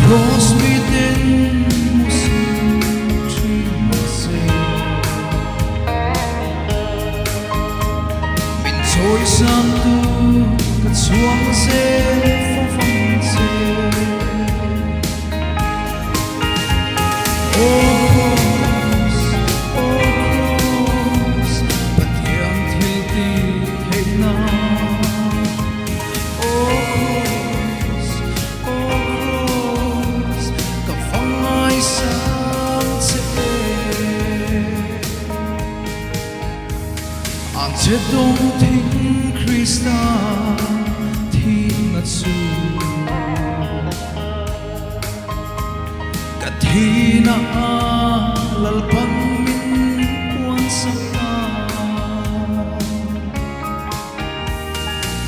Cross within musik trinse Min trôi sang tu cất xuống sẽ phong phong sẽ Oh cross Bật hiểm thiêu tì hết nào Chết đông thính Krista thi ngất su Cả thi na Lalpan min quan sa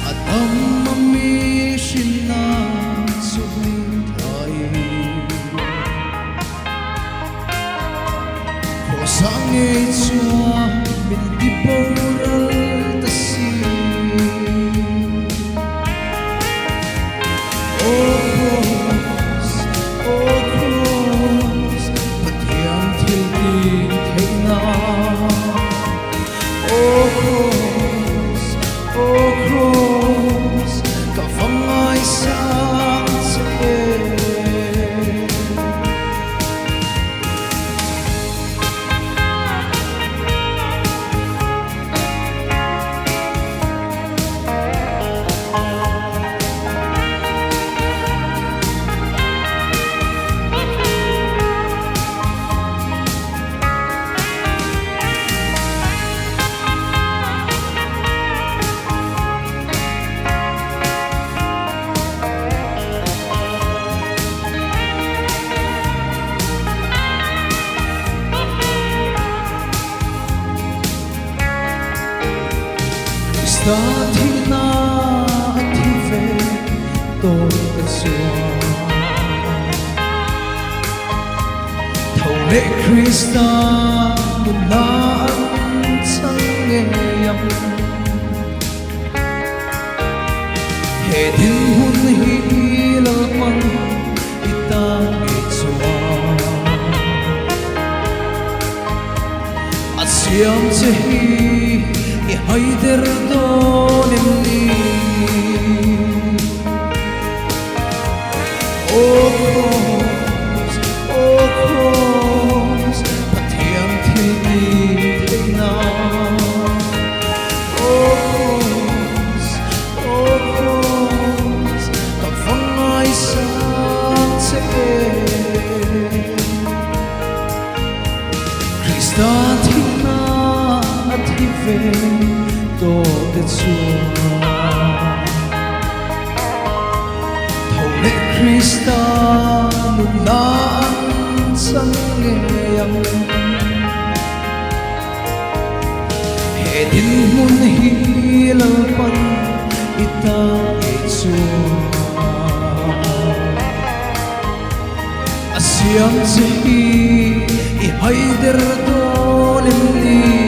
Adam mami shina subin thai Ko sang e chua min di bora Ta thi na thi về tôi cất xuống thầu lễ Krista một na chẳng nghe nhầm hệ thiên hun hi Lalpan ita itsua asyam sehi Haider donemni Oh cross Patiam thili thina Oh cross Ka vangai sang se Krista thina thi về tô kết xua thầu lễ Krista một nắng sáng nghe hệ thiên mun hi Lalpan ita itsua asyam sehi I haider dolemni